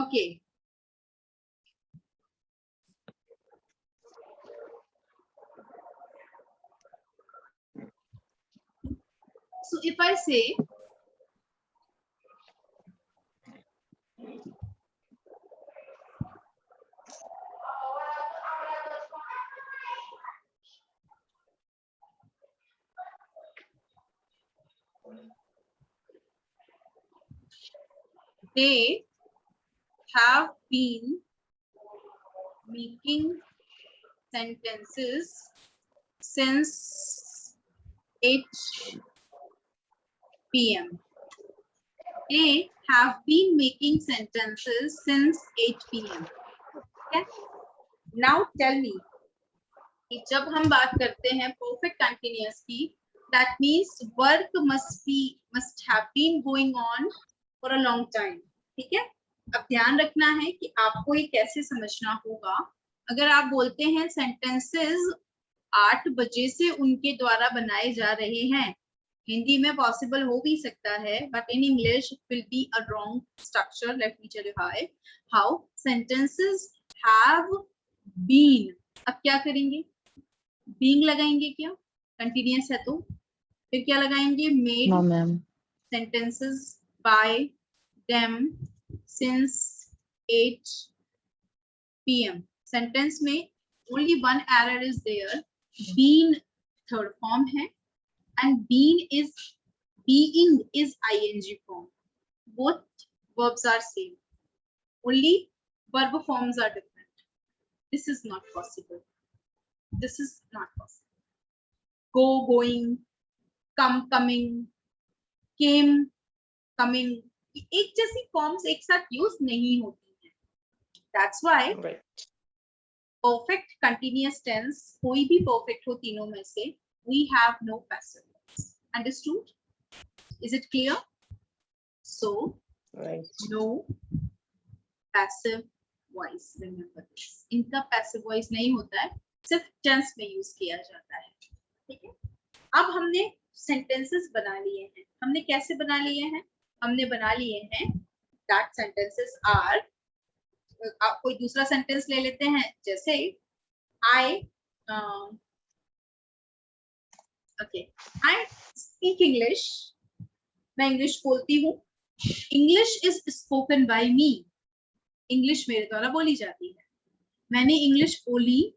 Okay, so if I say they have been making sentences since 8 p.m. They have been making sentences since 8 p.m. Okay? Now tell me, कि जब हम बात करते हैं perfect continuous की, that means work must have been going on for a long time. ठीक है? अब ध्यान रखना है कि आपको ये कैसे समझना होगा. अगर आप बोलते हैं sentences 8 बजे से उनके द्वारा बनाए जा रहे हैं, हिंदी में पॉसिबल हो भी सकता है, but in English it will be a wrong structure. Let me tell you how sentences have been. अब क्या करेंगे? बीइंग लगाएंगे क्या? कंटिन्यूअस है तो फिर क्या लगाएंगे? Made. No ma'am. Sentences by them since 8 p.m. Sentence में only one error is there. Been third form है and being is ing form. Both verbs are same. Only verb forms are different. This is not possible. This is not possible. Go, going, come, coming, came, coming. एक जैसी forms एक साथ use नहीं होती हैं. That's why perfect continuous tense, कोई भी perfect हो तीनों में से, we have no passive voice. Understood? Is it clear? So, no passive voice. Remember this. इनका passive voice नहीं होता है, सिर्फ tense में यूज किया जाता है. ठीक है? अब हमने sentences बना लिए हैं. हमने कैसे बना लिए हैं? हमने बना लिए हैं that sentences are. आप कोई दूसरा सेंटेंस ले लेते हैं, जैसे I speak English. मैं इंग्लिश बोलती हूँ. English is spoken by me. English मेरे द्वारा बोली जाती है. मैंने इंग्लिश बोली.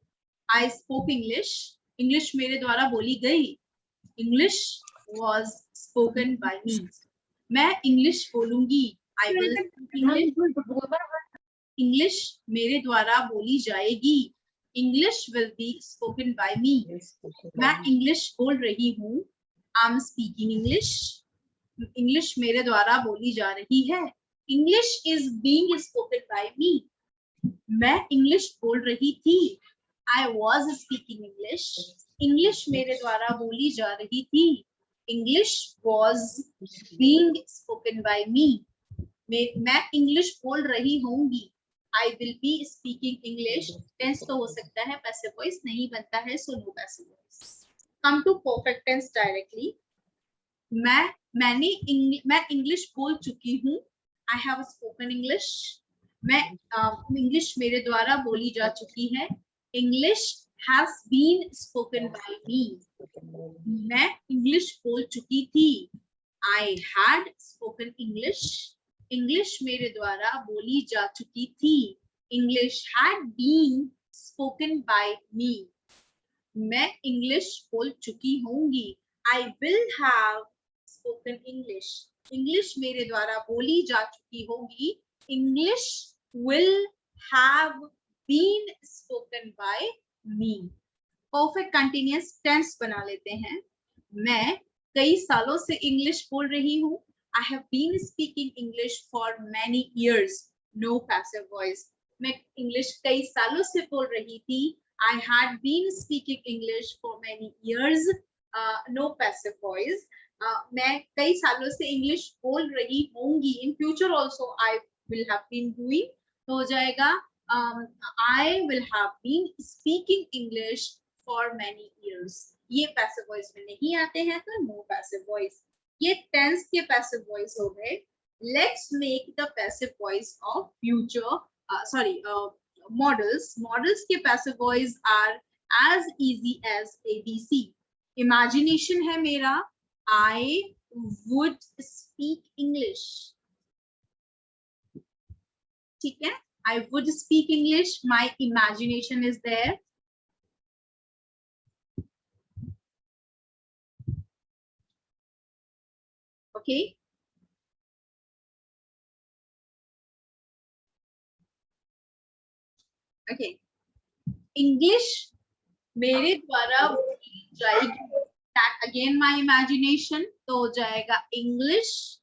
I spoke English. इंग्लिश मेरे द्वारा बोली गई. English was spoken by me. मैं इंग्लिश बोलूंगी. I will speak English. English मेरे द्वारा बोली जाएगी. English will be spoken by me. मैं इंग्लिश बोल रही हूँ. I'm speaking English. इंग्लिश मेरे द्वारा बोली जा रही है. English is being spoken by me. मैं इंग्लिश बोल रही थी. I was speaking English. English मेरे द्वारा बोली जा रही थी. English was being spoken by me. मैं इंग्लिश बोल रही होंगी. I will be speaking English. Tense तो हो सकता है, passive voice नहीं बनता है, so no passive voice. Come to perfect tense directly. मैं इंग्लिश बोल चुकी हूँ. I have spoken English. मैं इंग्लिश मेरे द्वारा बोली जा चुकी है. English has been spoken by me. मैं इंग्लिश बोल चुकी थी. I had spoken English. English मेरे द्वारा बोली जा चुकी थी. English had been spoken by me. मैं इंग्लिश बोल चुकी होंगी. I will have spoken English. English मेरे द्वारा बोली जा चुकी होगी. English will have been spoken by me. Perfect continuous tense बना लेते हैं. मैं कई सालों से इंग्लिश बोल रही हूँ. I have been speaking English for many years. No passive voice. मैं इंग्लिश कई सालों से बोल रही थी. I had been speaking English for many years. No passive voice. मैं कई सालों से इंग्लिश बोल रही होंगी. In future also I will have been doing. तो हो जाएगा I will have been speaking English for many years. ये passive voice में नहीं आते हैं, तो no passive voice. ये टेंस के पैसिव वॉइस हो गए. Let's make the passive voice of future models. Models के passive voice are as easy as ABC. Imagination है मेरा, I would speak English. ठीक है, I would speak English. My imagination is there. Okay. Okay. English मेरे द्वारा बोली जाएगी. That again my imagination. तो हो जाएगा English.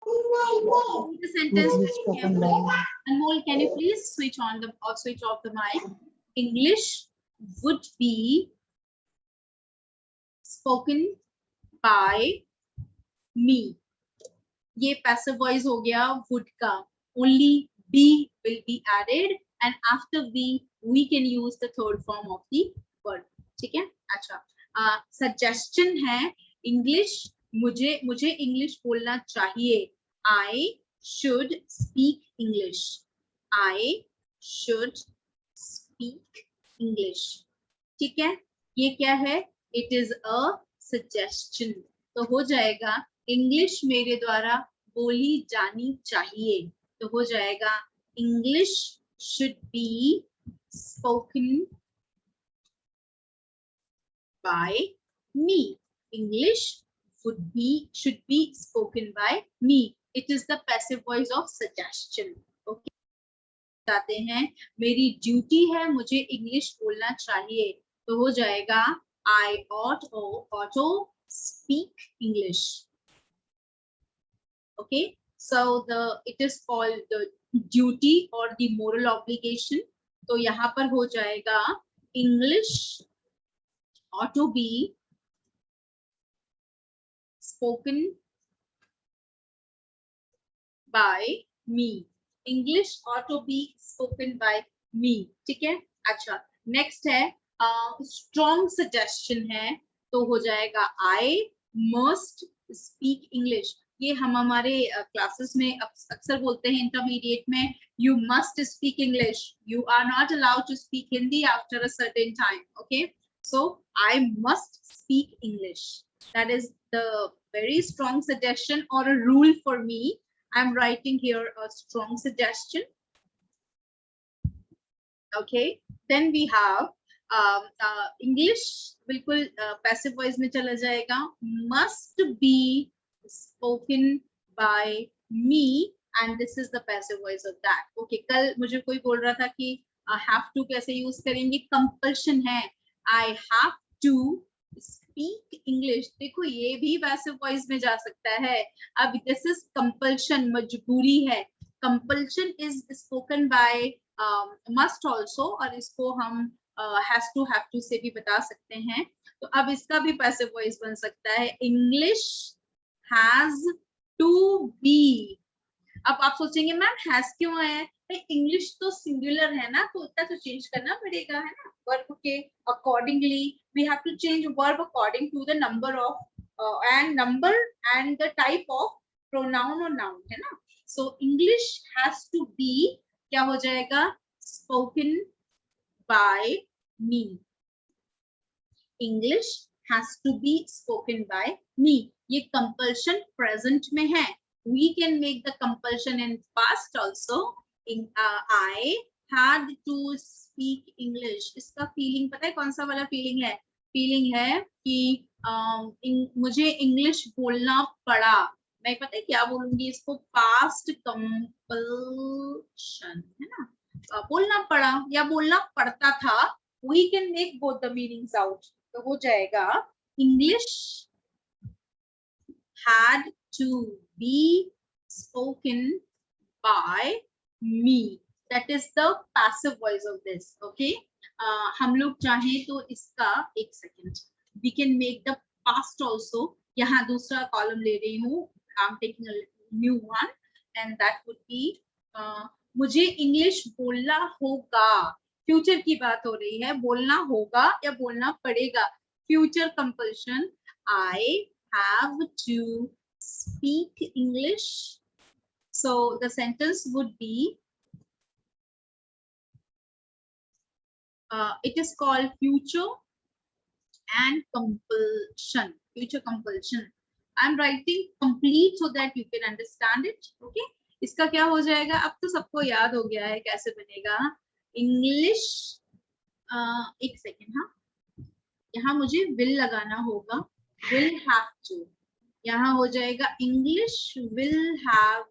The sentence. Anmol, can you please switch on the or switch off the mic? English would be spoken by me. ये passive voice हो गया would का. Only be will be added and after be we can use the third form of the word. ठीक है? अच्छा. Suggestion है English. मुझे English बोलना चाहिए. I should speak English. I should speak English. ठीक है? ये क्या है? It is a suggestion. तो हो जाएगा English मेरे द्वारा बोली जानी चाहिए. तो हो जाएगा English should be spoken by me. English should be spoken by me. It is the passive voice of suggestion. Okay. बताते हैं मेरी ड्यूटी है, मुझे इंग्लिश बोलना चाहिए. तो हो जाएगा I ought to speak English. Okay. So it is called the duty or the moral obligation. तो यहाँ पर हो जाएगा English ought to be spoken by me. English ought to be spoken by me. ठीक है? अच्छा, next है strong suggestion है. तो हो जाएगा I must speak English. ये हम हमारे क्लासेस में अक्सर बोलते हैं इंटरमीडिएट में, you must speak English. You are not allowed to speak Hindi after a certain time. Okay, so I must speak English. That is the very strong suggestion or a rule for me. I'm writing here a strong suggestion. Okay, then we have English बिल्कुल passive voice में चला जाएगा. Must be spoken by me and this is the passive voice of that. Okay, कल मुझे कोई बोल रहा था कि have to कैसे यूज करेंगे. Compulsion है, I have to speak English. देखो ये भी passive voice में जा सकता है. अब this is compulsion, मजबूरी है. Compulsion is spoken by must also और इसको हम has to have to से भी बता सकते हैं. तो अब इसका भी passive voice बन सकता है English has to be. अब आप सोचेंगे मैम has क्यों है? इंग्लिश तो सिंगुलर है ना, तो इतना तो चेंज करना पड़ेगा है ना वर्ब के accordingly. We have to change verb according to the number and the type of pronoun और नाउन है ना. So English has to be क्या हो जाएगा? Spoken by me. English has to be spoken by me. ये compulsion present में है. We can make the compulsion in past also. I had to speak English. इसका feeling पता है कौन सा वाला फीलिंग है? फीलिंग है कि मुझे इंग्लिश बोलना पड़ा. मैं पता है क्या बोलूंगी इसको? पास्ट कंपल्शन है ना. बोलना पड़ा या बोलना पड़ता था. We can make both the meanings out. तो हो जाएगा English had to be spoken by me. That is the passive voice of this. Okay. हम लोग चाहें तो इसका एक second we can make the past also. यहाँ दूसरा कॉलम ले रही हूँ. I'm taking a new one and that would be मुझे इंग्लिश बोलना होगा. फ्यूचर की बात हो रही है. बोलना होगा या बोलना पड़ेगा. Future compulsion. I have to speak English So the sentence would be it is called future and compulsion. Future compulsion. I'm writing complete so that you can understand it. Okay. इसका क्या हो जाएगा? अब तो सबको याद हो गया है कैसे बनेगा इंग्लिश। एक सेकेंड, हाँ, यहाँ मुझे विल लगाना होगा, विल हैव टू, यहाँ हो जाएगा इंग्लिश विल हैव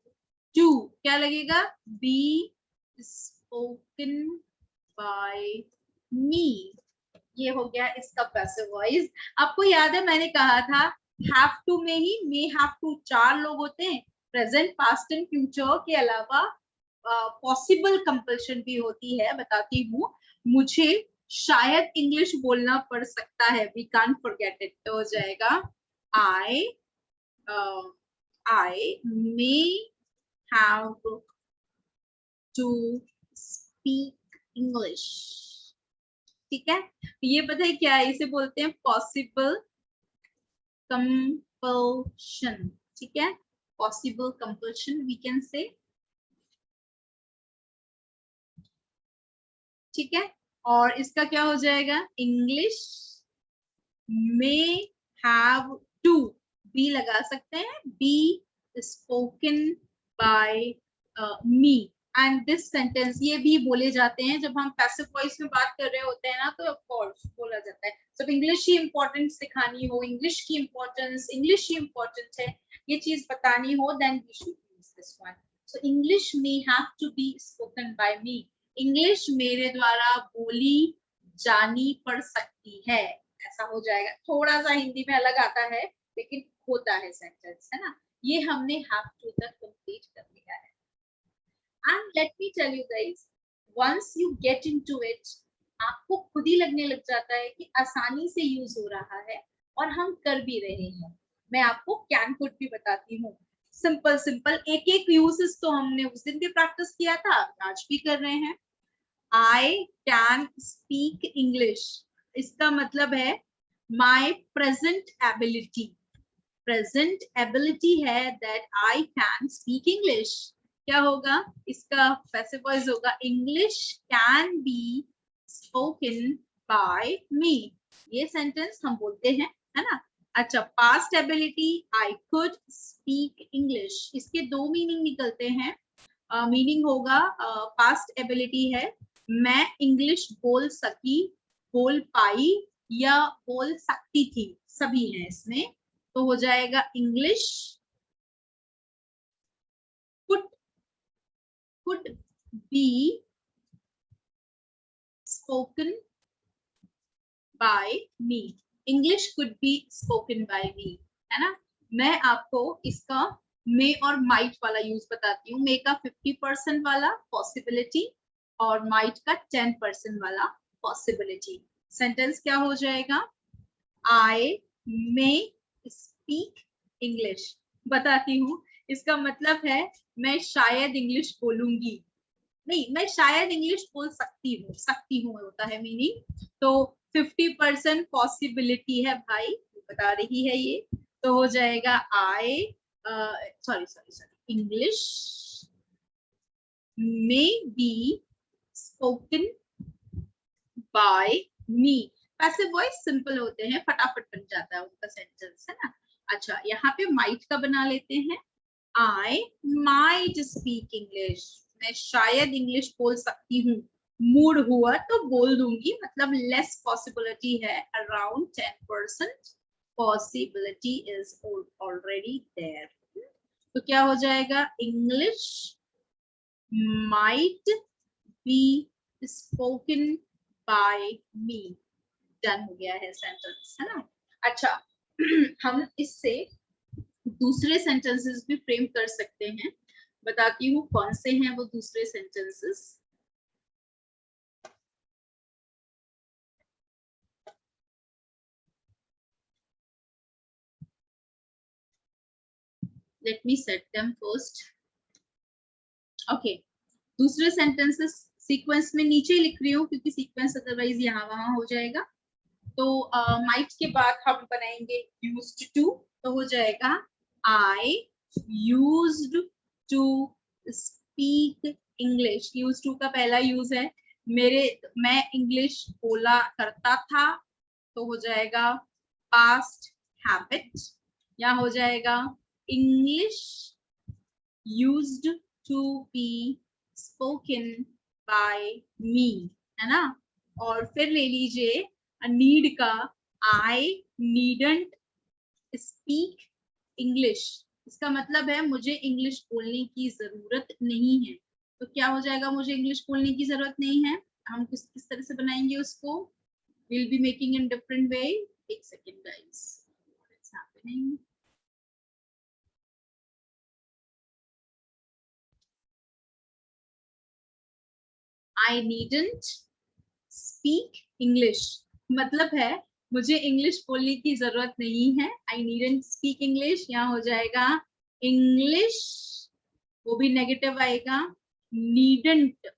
टू, क्या लगेगा? B spoken by me. ये हो गया इसका पैसिव वॉइस। आपको याद है मैंने कहा था हैव टू में ही मे हैव टू 4 लोग होते हैं, प्रेजेंट पास्ट एंड फ्यूचर के अलावा पॉसिबल कंपल्शन भी होती है। बताती हूँ, मुझे शायद इंग्लिश बोलना पड़ सकता है, वी कांट फॉरगेट इट। तो हो जाएगा I may have to speak English. ठीक है, ये पता है क्या है? इसे बोलते हैं पॉसिबल कंपल्शन। ठीक है, possible compulsion we can say. ठीक है, और इसका क्या हो जाएगा? English may have to, be लगा सकते हैं, be spoken by me. And this sentence ये भी बोले जाते हैं जब हम पैसिव वॉइस में बात कर रहे होते हैं ना, तो ऑफ कोर्स बोला जाता है। जब इंग्लिश की इंपॉर्टेंस दिखानी हो, इंग्लिश की इंपॉर्टेंस, इंग्लिश की इंपॉर्टेंस है ये चीज बतानी हो, then we should use this one. So English may have to be spoken by me. English मेरे द्वारा बोली जानी पड़ सकती है, ऐसा हो जाएगा। थोड़ा सा हिंदी में अलग आता है लेकिन होता है सेंटेंस, है ना। ये हमने हैव टू तक कंप्लीट कर लिया है। And let me tell you guys, once you get into it, आपको खुद ही लगने लग जाता है कि आसानी से यूज हो रहा है और हम कर भी रहे हैं। मैं आपको कैन कुड भी बताती हूँ, सिंपल सिंपल एक एक यूजेस तो हमने उस दिन भी प्रैक्टिस किया था, आज भी कर रहे हैं। I can speak English, इसका मतलब है my present ability। present ability है that I can speak English। क्या होगा इसका पैसिव वॉइस? होगा English can be spoken by me. ये सेंटेंस हम बोलते हैं, है ना। अच्छा, past ability I could speak English, इसके दो मीनिंग निकलते हैं। मीनिंग होगा पास्ट एबिलिटी है मैं इंग्लिश बोल सकी, बोल पाई या बोल सकती थी, सभी है इसमें। तो हो जाएगा English could be spoken by me। English could be spoken by me, है ना। मैं आपको इसका मे और माइट वाला यूज बताती हूँ। मे का 50% वाला पॉसिबिलिटी और माइट का 10% वाला पॉसिबिलिटी। सेंटेंस क्या हो जाएगा? I may speak English. बताती हूँ, इसका मतलब है मैं शायद इंग्लिश बोलूंगी, नहीं मैं शायद इंग्लिश बोल सकती हूँ होता है मीनिंग। तो 50% पॉसिबिलिटी है भाई, बता रही है ये। तो हो जाएगा आई sorry English may be spoken by me. Passive voice simple होते हैं, फटाफट बन जाता है उनका सेंटेंस, है ना। अच्छा, यहाँ पे माइट का बना लेते हैं। I might speak English, मैं शायद इंग्लिश बोल सकती हूँ। मूड हुआ तो बोल दूंगी, मतलब लेस पॉसिबिलिटी है, around 10% possibility is already there. तो क्या हो जाएगा? English might be spoken by me. Done हो गया है सेंटेंस, है ना। अच्छा हम इससे दूसरे सेंटेंसेस भी फ्रेम कर सकते हैं, बताती हूँ कौन से हैं वो दूसरे sentences. Let me set them first. Okay, दूसरे सेंटेंसेस सीक्वेंस में नीचे लिख रही हूँ क्योंकि सीक्वेंस अदरवाइज यहाँ वहां हो जाएगा। तो माइट के बाद हम बनाएंगे यूज्ड टू। तो हो जाएगा I used to speak English, use to का पहला यूज है। मैं इंग्लिश बोला करता था, तो हो जाएगा पास्ट हैबिट, या हो जाएगा English used to be spoken by me, है ना। और फिर ले लीजिए नीड का, आई नीडंट स्पीक इंग्लिश, इसका मतलब है मुझे इंग्लिश बोलने की जरूरत नहीं है। तो क्या हो जाएगा, मुझे इंग्लिश बोलने की जरूरत नहीं है। हम किस तरह से बनाएंगे उसको, we'll be making in different way. एक second guys, what's happening? I needn't speak English, मतलब है मुझे इंग्लिश बोलने की जरूरत नहीं है। I needn't speak English, यहाँ हो जाएगा इंग्लिश, वो भी नेगेटिव आएगा, needn't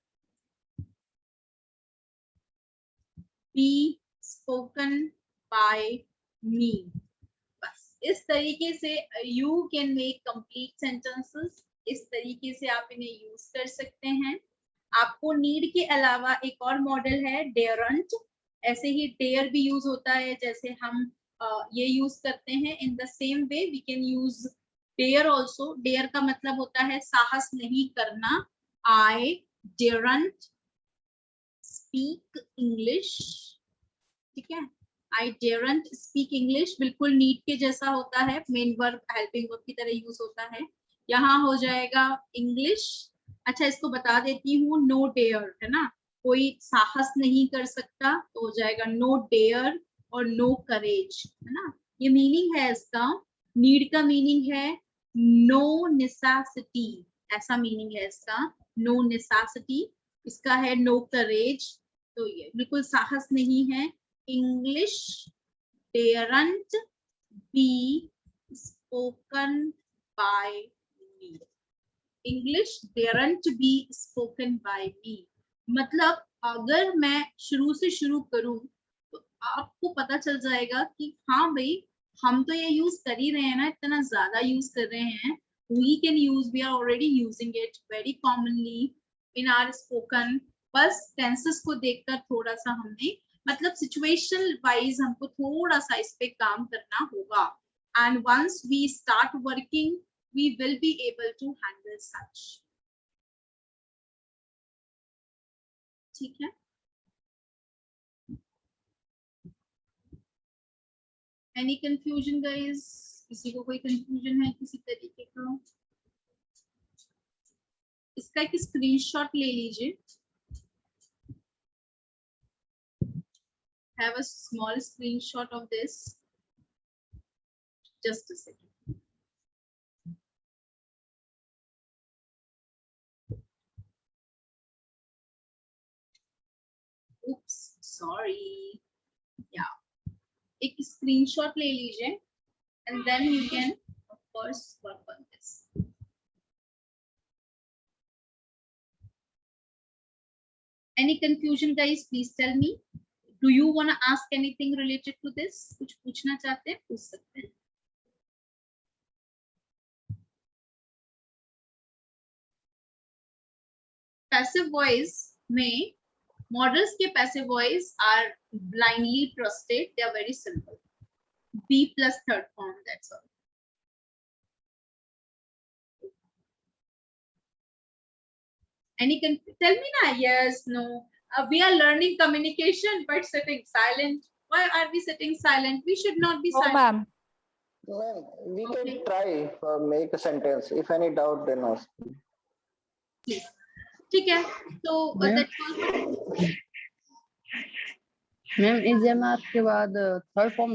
be spoken by me। बस इस तरीके से you can make complete sentences, इस तरीके से आप इन्हें यूज कर सकते हैं। आपको नीड के अलावा एक और मॉडल है डेयरंट, ऐसे ही डेयर भी यूज होता है, जैसे हम ये यूज करते हैं। In the same way we can use dare also. Dare का मतलब होता है साहस नहीं करना। आई डेयरंट स्पीक इंग्लिश, ठीक है। आई डेयरंट स्पीक इंग्लिश बिल्कुल नीड के जैसा होता है, मेन वर्ब हेल्पिंग वर्ब की तरह यूज होता है। यहाँ हो जाएगा इंग्लिश। अच्छा, इसको बता देती हूँ, नो डेयर, है ना, कोई साहस नहीं कर सकता, तो हो जाएगा नो डेयर और नो करेज, है ना। ये मीनिंग है इसका। नीड का मीनिंग है नो नेसेसिटी, ऐसा मीनिंग है इसका, नो नेसेसिटी। इसका है नो करेज, तो ये बिल्कुल साहस नहीं है। English daren't be spoken by me, English daren't be spoken by me, मतलब अगर मैं शुरू से शुरू करूं तो आपको पता चल जाएगा कि हाँ भाई, हम तो ये यूज कर ही रहे हैं ना, इतना ज्यादा यूज कर रहे हैं। we can use, we are already using it very commonly in our spoken। बस टेंसेस को देखकर थोड़ा सा हमने, मतलब सिचुएशन वाइज हमको थोड़ा सा इस पे काम करना होगा। And once we start working we will be able to handle such, ठीक है। एनी कंफ्यूजन गाइस, किसी को कोई कंफ्यूजन है किसी तरीके का? इसका एक स्क्रीनशॉट ले लीजिए, have a small screenshot of this, just a second। oops sorry, yeah, एक स्क्रीनशॉट ले लीजिए and then you can of course work on this। any confusion guys, please tell me, do you want to ask anything related to this? कुछ पूछना चाहते हैं, पूछ सकते हैं। पैसिव वॉइस में मॉडल्स के passive voice are blindly trusted, they are very simple, be plus third form, that's all। any tell me na, yes, no, we are learning communication but sitting silent, why are we sitting silent? We should not be silent, ma'am. Well, we Okay. can try make a sentence. If any doubt, then ask. ठीक है, तो that's all। Ma'am एजेएमआर के बाद third form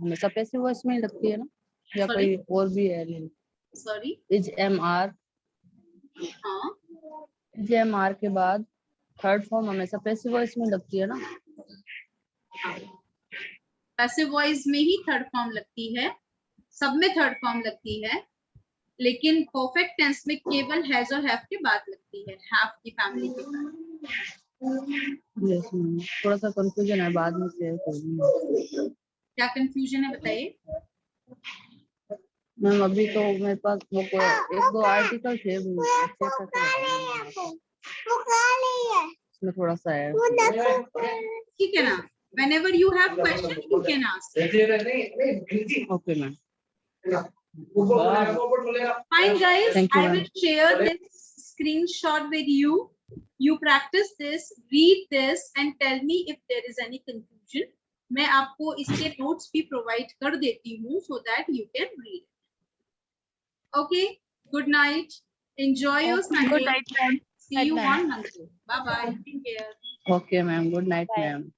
हमेशा passive voice में ही लगती है ना, या Sorry? कोई और भी है? सॉरी, एजेएमआर, हाँ एजेएमआर के बाद थर्ड फॉर्म हमेशा पैसिव वॉइस में लगती है ना? पैसिव वॉइस में ही थर्ड फॉर्म लगती है, सब में थर्ड फॉर्म लगती है, लेकिन परफेक्ट टेंस में केवल हैज और हैव के बाद लगती है, हैव की फैमिली के बाद। यस मैम, थोड़ा सा कंफ्यूजन है, बाद में शेयर कर दूंगी। क्या कंफ्यूजन है बताइए। मैम अभी तो मेरे पास वो एक दो आर्टिकल थे चेक करके बताऊंगी मैं। इसमें थोड़ा सा है। ठीक है ना? Whenever you have question, you can ask. Okay ma'am. Fine, guys. Thank you, I ma'am. will share this screenshot with you. You practice this, read this, and tell me if there is any confusion. मैं आपको इसके notes भी provide कर देती हूँ so that you can read. Okay. Good night. Enjoy your Sunday. Good night, ma'am. See you Good night. on Monday. Bye bye. Take care. Okay ma'am, good night Bye. Ma'am.